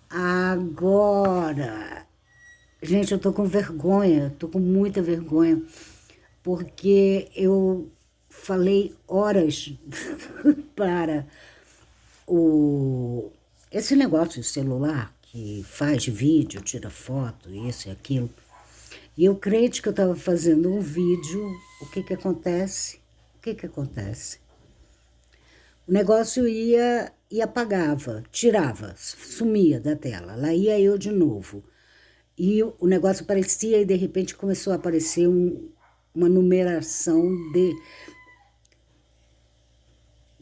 Agora, gente, eu tô com vergonha, tô com muita vergonha, porque eu falei horas para o esse negócio de celular que faz vídeo, tira foto, isso e aquilo. E eu crente que eu estava fazendo um vídeo, o que que acontece? O que que acontece? O negócio ia e apagava, tirava, sumia da tela. Lá ia eu de novo. E o negócio aparecia e de repente começou a aparecer uma numeração de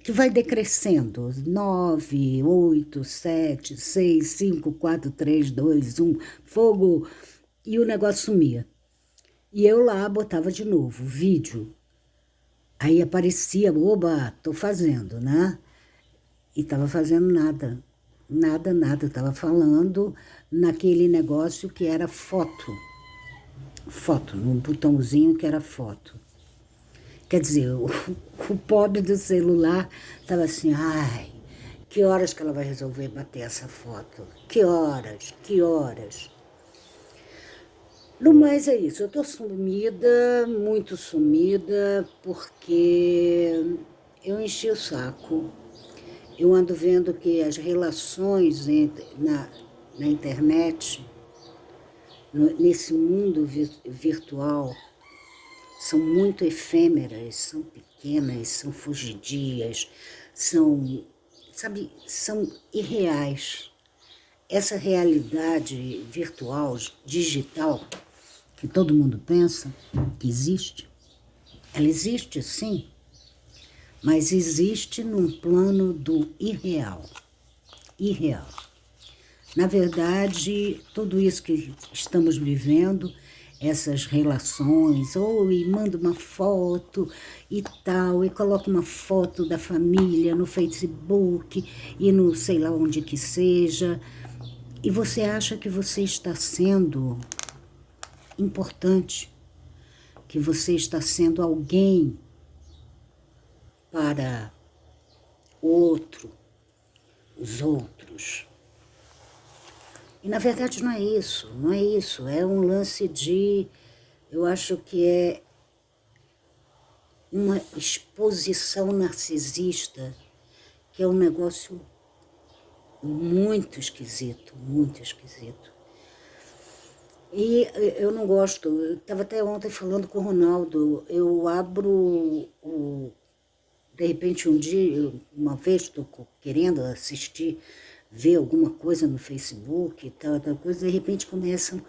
que vai decrescendo. 9, 8, 7, 6, 5, 4, 3, 2, 1, fogo. E o negócio sumia. E eu lá botava de novo, vídeo. Aí aparecia, oba, tô fazendo, né? E tava fazendo nada. Nada, nada. Eu tava falando naquele negócio que era foto. Foto, num botãozinho que era foto. Quer dizer, o pobre do celular tava assim, ai, que horas que ela vai resolver bater essa foto? Que horas? Que horas? No mais é isso, eu tô sumida, muito sumida, porque eu enchi o saco. Eu ando vendo que as relações na internet, nesse mundo virtual, são muito efêmeras, são pequenas, são fugidias, são, sabe, são irreais. Essa realidade virtual, digital, que todo mundo pensa que existe, ela existe sim, mas existe num plano do irreal. Irreal. Na verdade, tudo isso que estamos vivendo, essas relações, ou e manda uma foto e tal, e coloca uma foto da família no Facebook e no sei lá onde que seja, e você acha que você está sendo importante, que você está sendo alguém para o outro, os outros. E na verdade não é isso, não é isso. É um lance de, eu acho que é uma exposição narcisista, que é um negócio muito esquisito, muito esquisito. E eu não gosto, eu estava até ontem falando com o Ronaldo, eu abro de repente um dia, uma vez estou querendo assistir, ver alguma coisa no Facebook e tal coisa, de repente começam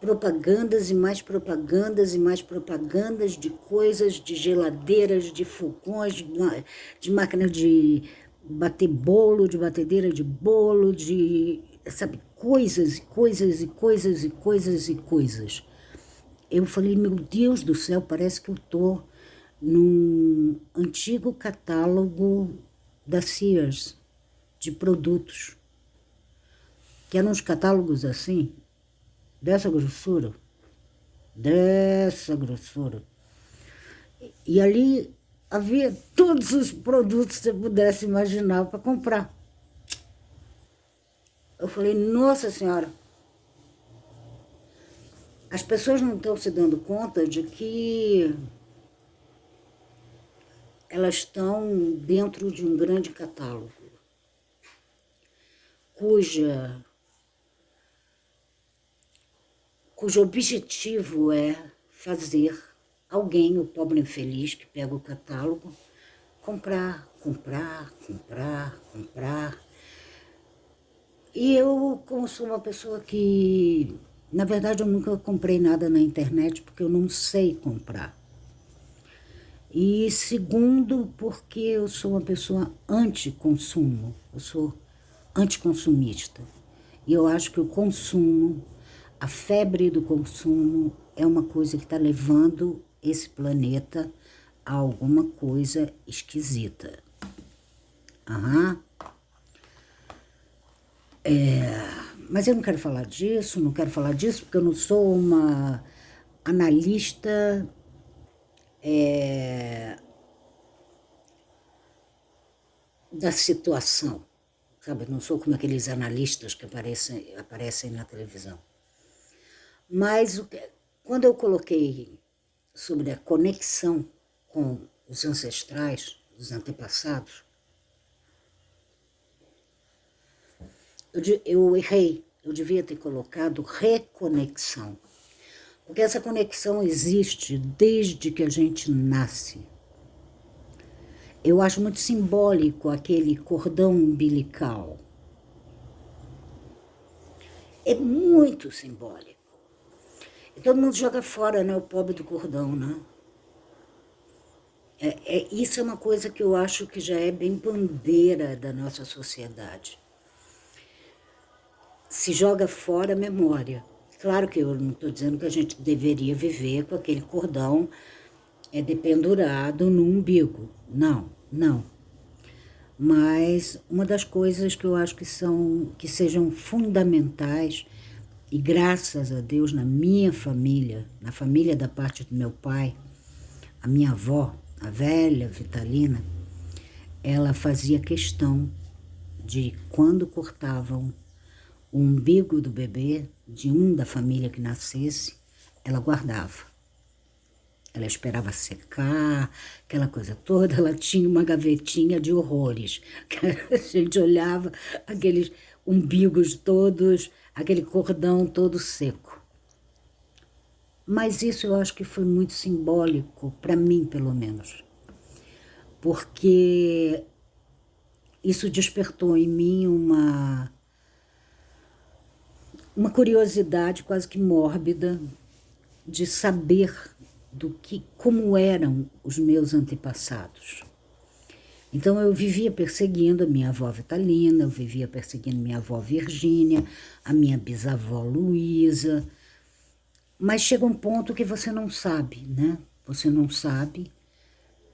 propagandas e mais propagandas e mais propagandas de coisas, de geladeiras, de fogões, de máquina de bater bolo, de batedeira de bolo, de, sabe, coisas e coisas e coisas e coisas e coisas. Eu falei, meu Deus do céu, parece que eu estou num antigo catálogo da Sears de produtos, que eram uns catálogos assim, dessa grossura, dessa grossura. E ali havia todos os produtos que você pudesse imaginar para comprar. Eu falei, nossa senhora, as pessoas não estão se dando conta de que elas estão dentro de um grande catálogo, cuja, cujo objetivo é fazer alguém, o pobre infeliz que pega o catálogo, comprar, comprar, comprar, comprar. E eu, como sou uma pessoa que, na verdade, eu nunca comprei nada na internet porque eu não sei comprar. E segundo, porque eu sou uma pessoa anti-consumo, eu sou anticonsumista. E eu acho que o consumo, a febre do consumo, é uma coisa que está levando esse planeta a alguma coisa esquisita. Aham. Mas eu não quero falar disso, não quero falar disso, porque eu não sou uma analista da situação, sabe? Não sou como aqueles analistas que aparecem na televisão. Mas quando eu coloquei sobre a conexão com os ancestrais, os antepassados, eu errei. Eu devia ter colocado reconexão. Porque essa conexão existe desde que a gente nasce. Eu acho muito simbólico aquele cordão umbilical. É muito simbólico. E todo mundo joga fora, né, o pobre do cordão, né? Isso é uma coisa que eu acho que já é bem bandeira da nossa sociedade. Se joga fora a memória. Claro que eu não estou dizendo que a gente deveria viver com aquele cordão dependurado no umbigo. Não, não. Mas uma das coisas que eu acho que sejam fundamentais, e graças a Deus na minha família, na família da parte do meu pai, a minha avó, a velha Vitalina, ela fazia questão de, quando cortavam o umbigo do bebê, de um da família que nascesse, ela guardava. Ela esperava secar, aquela coisa toda. Ela tinha uma gavetinha de horrores. A gente olhava aqueles umbigos todos, aquele cordão todo seco. Mas isso eu acho que foi muito simbólico, para mim pelo menos. Porque isso despertou em mim uma curiosidade quase que mórbida de saber como eram os meus antepassados. Então eu vivia perseguindo a minha avó Vitalina, eu vivia perseguindo minha avó Virgínia, a minha bisavó Luísa, mas chega um ponto que você não sabe, né? Você não sabe,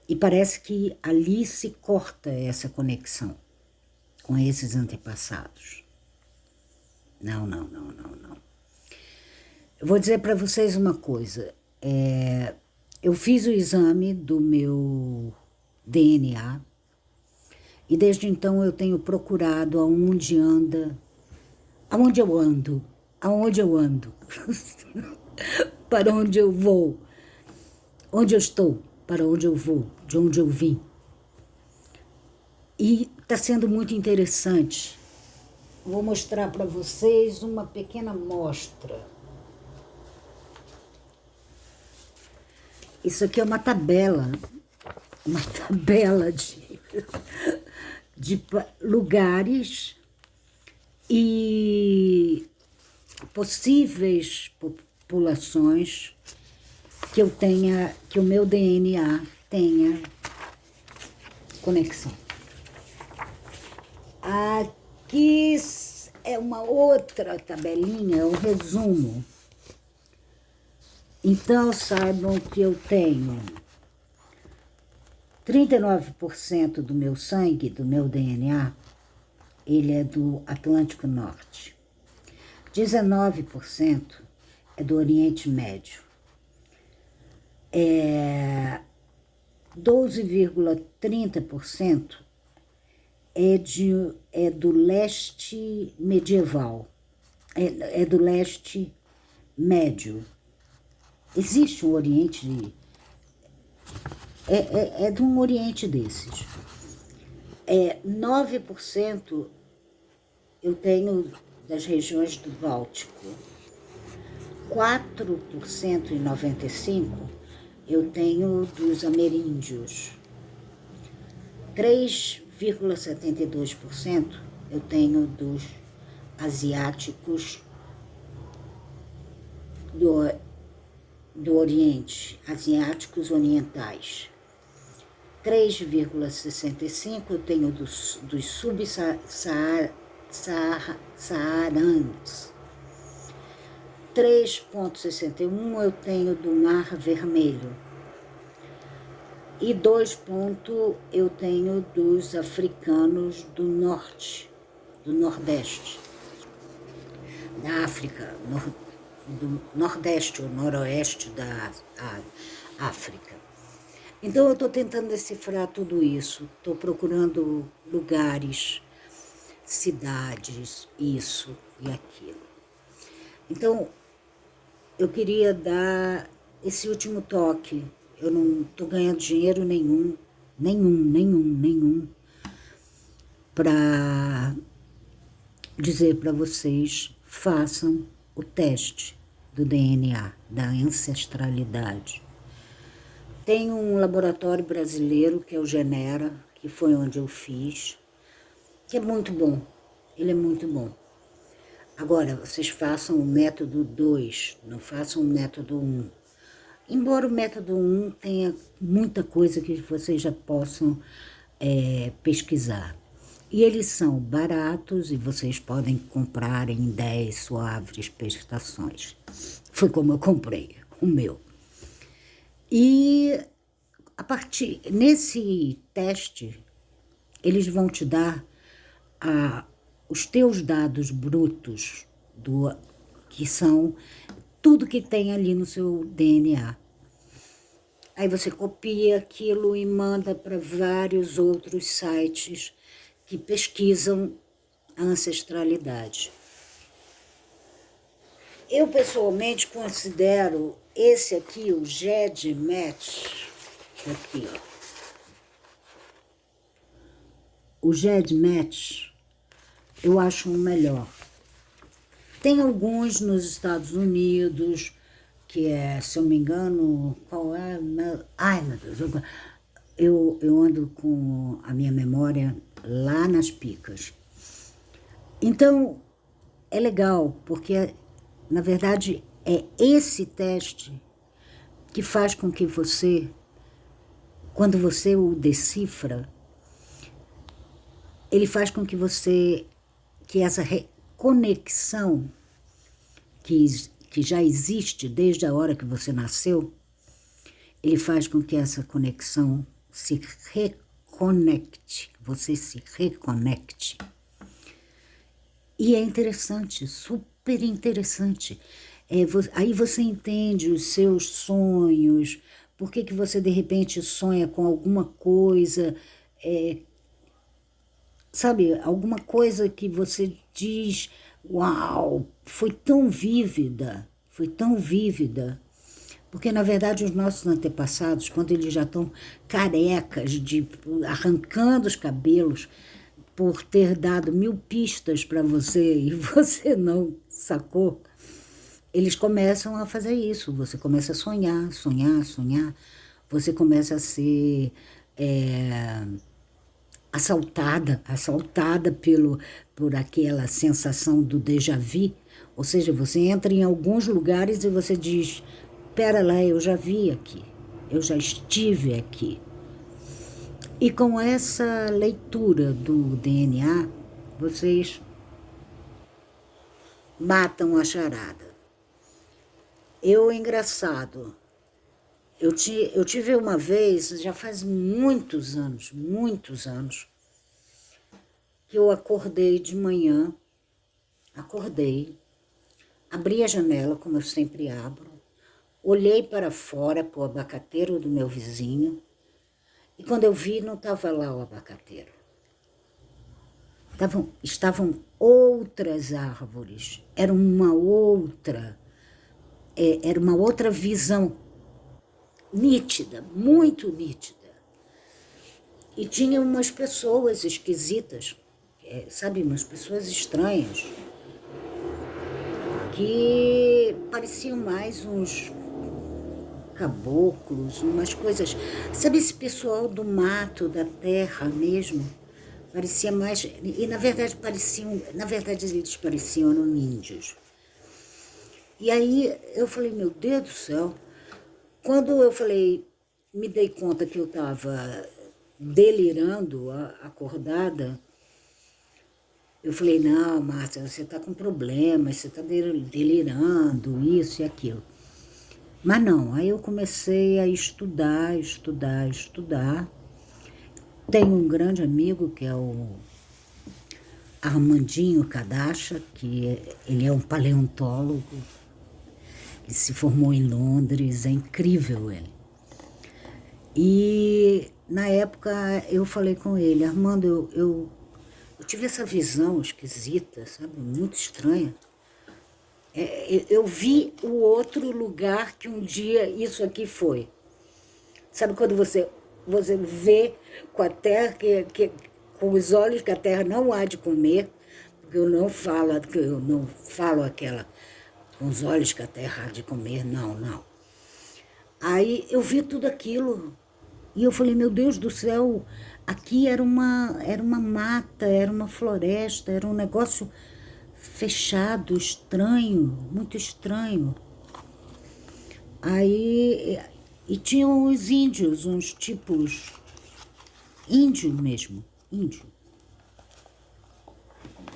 e parece que ali se corta essa conexão com esses antepassados. Não. Eu vou dizer para vocês uma coisa. Eu fiz o exame do meu DNA e desde então eu tenho procurado aonde eu ando, para onde eu vou, onde eu estou, para onde eu vou, de onde eu vim. E está sendo muito interessante. Vou mostrar para vocês uma pequena amostra. Isso aqui é uma tabela de lugares e possíveis populações que o meu DNA tenha conexão. Aqui é uma outra tabelinha, é um resumo. Então, saibam que eu tenho 39% do meu sangue, do meu DNA, ele é do Atlântico Norte. 19% é do Oriente Médio. 12,30% é do leste medieval, é do leste médio. Existe um Oriente, é de um Oriente desses. 9% eu tenho das regiões do Báltico. 4% e 95% eu tenho dos ameríndios. 3,72% eu tenho dos asiáticos do Oriente, asiáticos orientais. 3,65% eu tenho dos subsaarianos. 3,61% eu tenho do Mar Vermelho. E 2% eu tenho dos africanos do norte, do nordeste, da África, do nordeste ou noroeste da África. Então eu estou tentando decifrar tudo isso, estou procurando lugares, cidades, isso e aquilo. Então, eu queria dar esse último toque. Eu não estou ganhando dinheiro nenhum, para dizer para vocês, façam o teste do DNA, da ancestralidade. Tem um laboratório brasileiro, que é o Genera, que foi onde eu fiz, que é muito bom, ele é muito bom. Agora, vocês façam o método 2, não façam o método 1. Embora o método 1 tenha muita coisa que vocês já possam pesquisar. E eles são baratos e vocês podem comprar em 10 suaves prestações. Foi como eu comprei o meu. E nesse teste, eles vão te dar os teus dados brutos, que são tudo que tem ali no seu DNA. Aí você copia aquilo e manda para vários outros sites que pesquisam a ancestralidade. Eu, pessoalmente, considero esse aqui, o GEDmatch, aqui, ó. O GEDmatch, eu acho o melhor. Tem alguns nos Estados Unidos, que é, se eu me engano, qual é? Ai, meu Deus, eu ando com a minha memória lá nas picas. Então, é legal, porque, na verdade, é esse teste que faz com que você, quando você o decifra, ele faz com que que essa conexão que já existe desde a hora que você nasceu, ele faz com que essa conexão se reconecte, você se reconecte. E é interessante, super interessante. Aí você entende os seus sonhos, por que você de repente sonha com alguma coisa, sabe, alguma coisa que você diz, uau, foi tão vívida, porque na verdade os nossos antepassados, quando eles já estão carecas, arrancando os cabelos, por ter dado 1000 pistas para você e você não sacou, eles começam a fazer isso, você começa a sonhar, você começa a ser assaltada por aquela sensação do déjà vu, ou seja, você entra em alguns lugares e você diz, pera lá, eu já vi aqui, eu já estive aqui. E com essa leitura do DNA, vocês matam a charada. Engraçado, eu tive uma vez, já faz muitos anos, que eu acordei de manhã, abri a janela, como eu sempre abro, olhei para fora, para o abacateiro do meu vizinho, e quando eu vi, não estava lá o abacateiro. Estavam outras árvores, era uma outra visão, nítida, muito nítida. E tinha umas pessoas esquisitas, sabe, umas pessoas estranhas, que pareciam mais uns caboclos, umas coisas, sabe, esse pessoal do mato, da terra mesmo, parecia mais, e na verdade eles pareciam índios. E aí eu falei, meu Deus do céu, quando eu me dei conta que eu estava delirando, acordada, eu falei, não, Márcia, você está com problemas, você está delirando, isso e aquilo. Mas não, aí eu comecei a estudar. Tenho um grande amigo que é o Armandinho Kadacha, que ele é um paleontólogo, ele se formou em Londres, é incrível ele. E na época eu falei com ele, Armando, eu Eu tive essa visão esquisita, sabe? Muito estranha. Eu vi o outro lugar que um dia isso aqui foi. Sabe quando você vê com a terra, com os olhos que a terra não há de comer, porque eu não falo aquela com os olhos que a terra há de comer, não, não. Aí eu vi tudo aquilo e eu falei, meu Deus do céu, aqui era uma mata, era uma floresta, era um negócio fechado, estranho, muito estranho. Aí, e tinham os índios, uns tipos, índio mesmo, índio.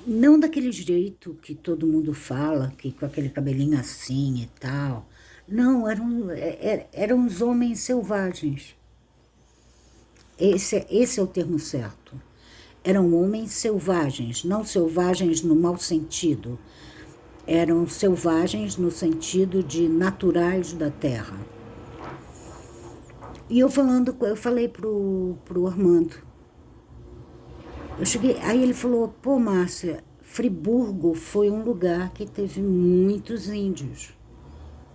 Não daquele jeito que todo mundo fala, que com aquele cabelinho assim e tal. Não, eram os homens selvagens. Esse é o termo certo. Eram homens selvagens, não selvagens no mau sentido. Eram selvagens no sentido de naturais da terra. E eu falei pro Armando. Eu cheguei, aí ele falou, pô, Márcia, Friburgo foi um lugar que teve muitos índios,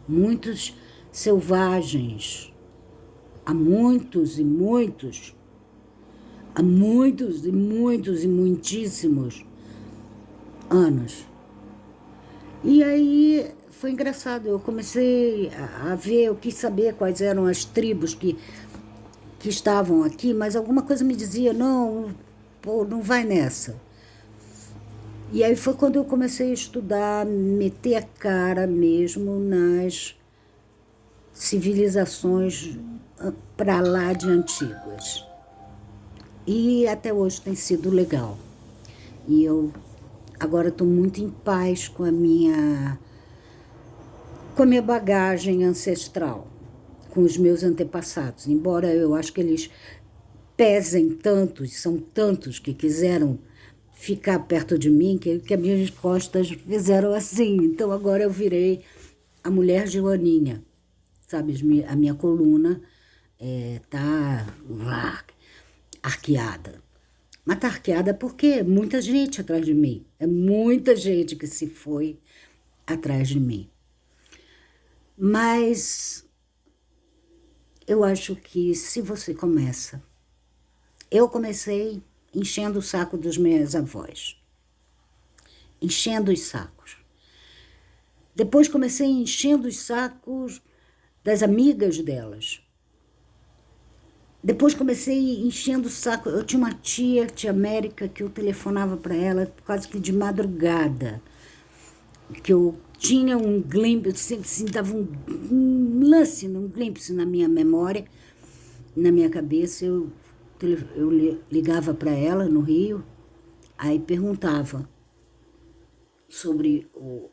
muitos selvagens, há muitos e muitos, há muitos e muitos e muitíssimos anos. E aí foi engraçado, eu comecei a ver, eu quis saber quais eram as tribos que estavam aqui, mas alguma coisa me dizia, não, pô, não vai nessa. E aí foi quando eu comecei a estudar, meter a cara mesmo nas civilizações para lá de antigas. E até hoje tem sido legal. E eu agora estou muito em paz com a minha bagagem ancestral, com os meus antepassados. Embora eu acho que eles pesem tantos, são tantos que quiseram ficar perto de mim, que as minhas costas fizeram assim. Então agora eu virei a mulher Joaninha, sabe? A minha coluna tá arqueada. Mas tá arqueada porque muita gente atrás de mim. É muita gente que se foi atrás de mim. Mas eu acho que se você começa... Eu comecei enchendo o saco dos meus avós. Enchendo os sacos. Depois comecei enchendo os sacos das amigas delas. Depois comecei enchendo o saco. Eu tinha uma tia América, que eu telefonava para ela quase que de madrugada. Que eu tinha um glimpse, assim, dava um lance, um glimpse na minha memória, na minha cabeça. Eu ligava para ela no Rio, aí perguntava sobre o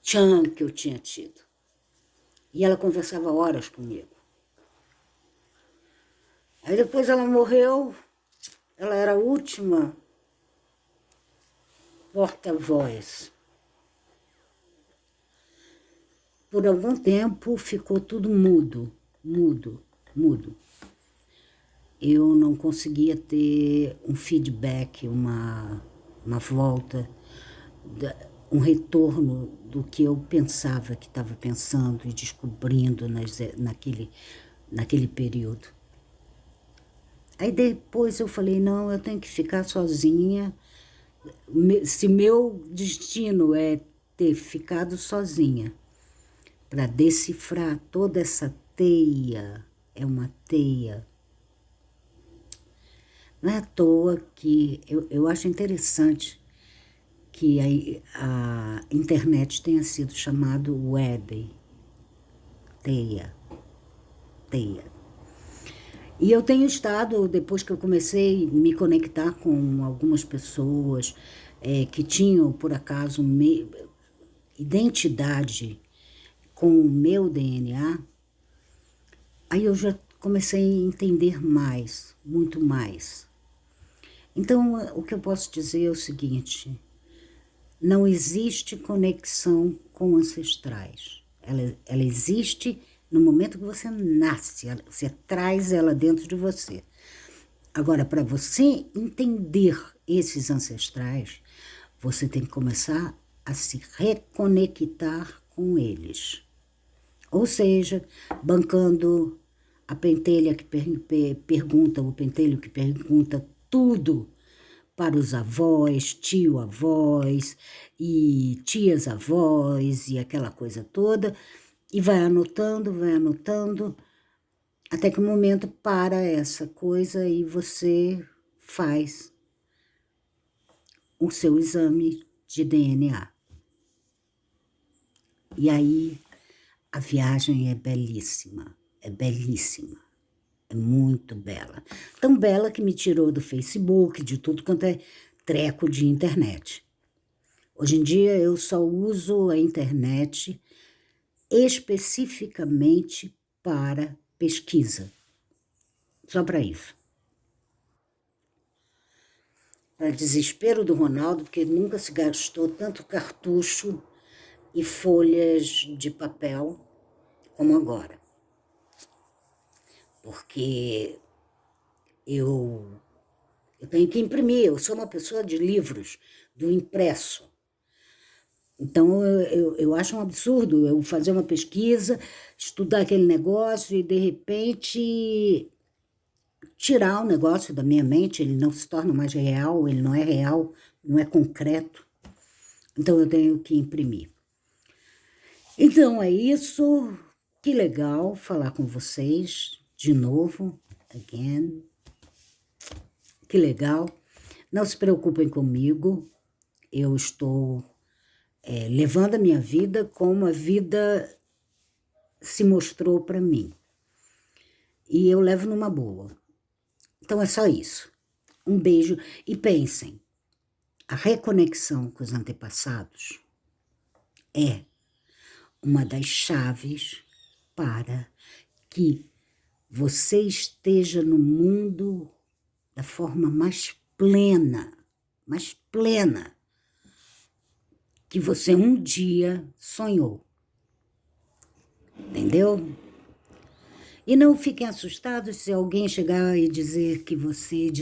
tchan que eu tinha tido. E ela conversava horas comigo. Aí depois ela morreu, ela era a última porta-voz. Por algum tempo ficou tudo mudo, mudo, mudo. Eu não conseguia ter um feedback, uma volta, um retorno do que eu pensava que estava pensando e descobrindo naquele período. Aí depois eu falei, não, eu tenho que ficar sozinha. Se meu destino é ter ficado sozinha para decifrar toda essa teia, é uma teia. Não é à toa que eu acho interessante que a internet tenha sido chamado web, teia. E eu tenho estado, depois que eu comecei a me conectar com algumas pessoas que tinham, por acaso, identidade com o meu DNA, aí eu já comecei a entender mais, muito mais. Então, o que eu posso dizer é o seguinte: não existe conexão com ancestrais. Ela existe no momento que você nasce, você traz ela dentro de você. Agora, para você entender esses ancestrais, você tem que começar a se reconectar com eles. Ou seja, bancando a pentelha que pergunta, o pentelho que pergunta tudo para os avós, tio-avós e tias-avós e aquela coisa toda, e vai anotando, até que o momento para essa coisa e você faz o seu exame de DNA. E aí a viagem é belíssima, é muito bela. Tão bela que me tirou do Facebook, de tudo quanto é treco de internet. Hoje em dia eu só uso a internet especificamente para pesquisa. Só para isso. Para desespero do Ronaldo, porque nunca se gastou tanto cartucho e folhas de papel como agora. Porque eu tenho que imprimir, eu sou uma pessoa de livros, do impresso. Então, eu acho um absurdo eu fazer uma pesquisa, estudar aquele negócio e, de repente, tirar o negócio da minha mente, ele não se torna mais real, ele não é real, não é concreto. Então, eu tenho que imprimir. Então, é isso. Que legal falar com vocês de novo, again. Que legal. Não se preocupem comigo, eu estou levando a minha vida como a vida se mostrou para mim. E eu levo numa boa. Então é só isso. Um beijo e pensem, a reconexão com os antepassados é uma das chaves para que você esteja no mundo da forma mais plena que você um dia sonhou. Entendeu? E não fiquem assustados se alguém chegar e disser que você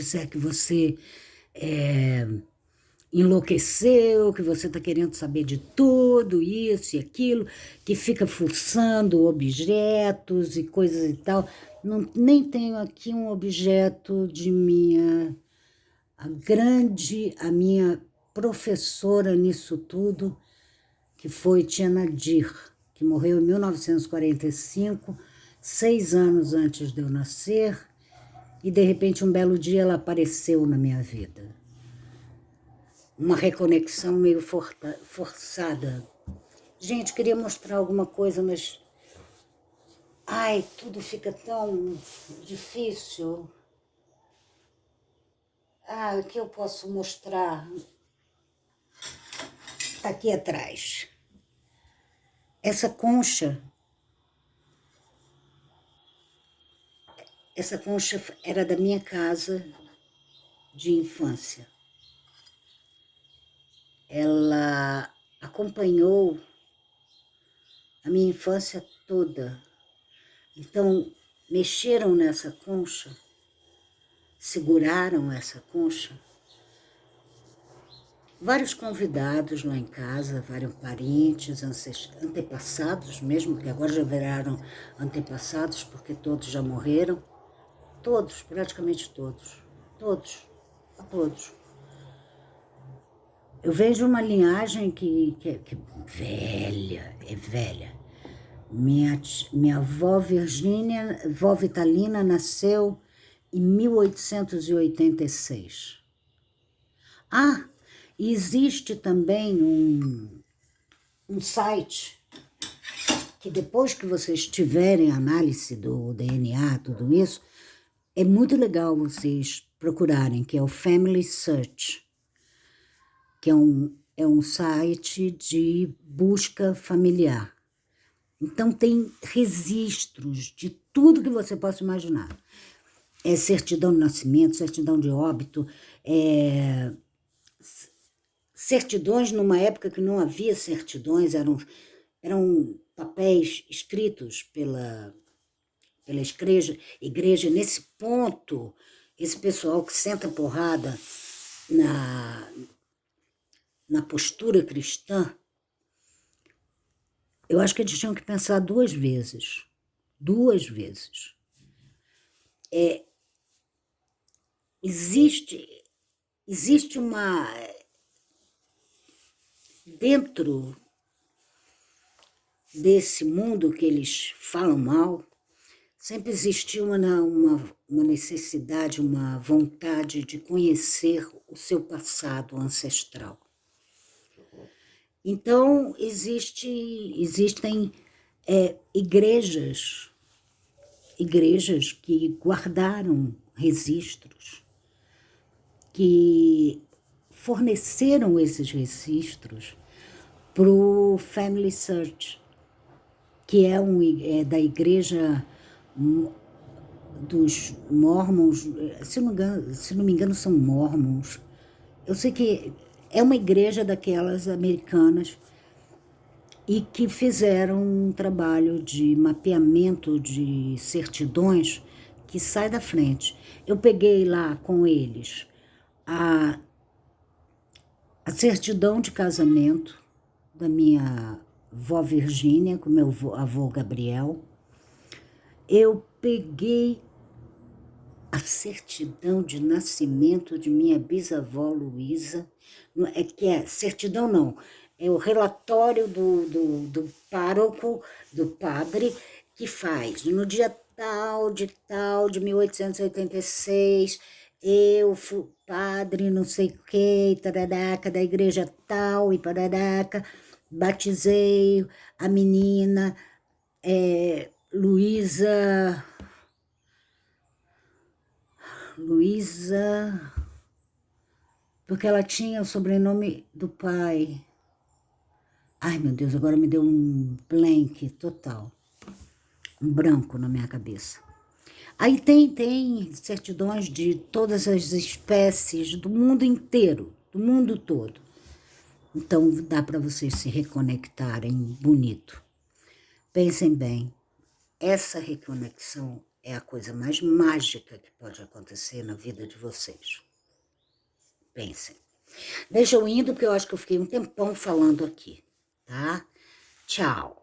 enlouqueceu, que você está querendo saber de tudo, isso e aquilo, que fica fuçando objetos e coisas e tal. Não, nem tenho aqui um objeto de a minha professora nisso tudo, que foi Tia Nadir, que morreu em 1945, 6 anos antes de eu nascer, e de repente um belo dia ela apareceu na minha vida. Uma reconexão meio forçada. Gente, queria mostrar alguma coisa, mas... Ai, tudo fica tão difícil. O que eu posso mostrar? Está aqui atrás. Essa concha era da minha casa de infância. Ela acompanhou a minha infância toda. Então, mexeram nessa concha, seguraram essa concha. Vários convidados lá em casa, vários parentes, antepassados mesmo, que agora já viraram antepassados, porque todos já morreram. Todos, praticamente todos. Todos. Eu vejo uma linhagem que é velha. Minha avó Virgínia, vó Vitalina, nasceu em 1886. E existe também um site que depois que vocês tiverem análise do DNA, tudo isso, é muito legal vocês procurarem, que é o Family Search, que é um site de busca familiar. Então, tem registros de tudo que você possa imaginar. Certidão de nascimento, certidão de óbito, certidões numa época que não havia certidões, eram papéis escritos pela igreja. Nesse ponto, esse pessoal que senta porrada na postura cristã, eu acho que eles tinham que pensar 2 vezes. 2 vezes. Existe uma... Dentro desse mundo que eles falam mal, sempre existiu uma necessidade, uma vontade de conhecer o seu passado ancestral. Então, existem igrejas que guardaram registros, que forneceram esses registros para o Family Search, que é da igreja dos Mormons, se não me engano são Mormons. Eu sei que é uma igreja daquelas americanas e que fizeram um trabalho de mapeamento de certidões que sai da frente. Eu peguei lá com eles a certidão de casamento da minha vó Virgínia com meu avô Gabriel. Eu peguei a certidão de nascimento de minha bisavó Luísa, certidão não, é o relatório do pároco, do padre, que faz, no dia tal, de 1886, eu fui padre não sei o que, tararaca, da igreja tal, e pararaca, batizei a menina Luísa, porque ela tinha o sobrenome do pai. Ai, meu Deus, agora me deu um blank total. Um branco na minha cabeça. Aí tem certidões de todas as espécies do mundo inteiro, do mundo todo. Então, dá para vocês se reconectarem bonito. Pensem bem, essa reconexão é a coisa mais mágica que pode acontecer na vida de vocês. Pensem. Deixa eu indo, porque eu acho que eu fiquei um tempão falando aqui, tá? Tchau.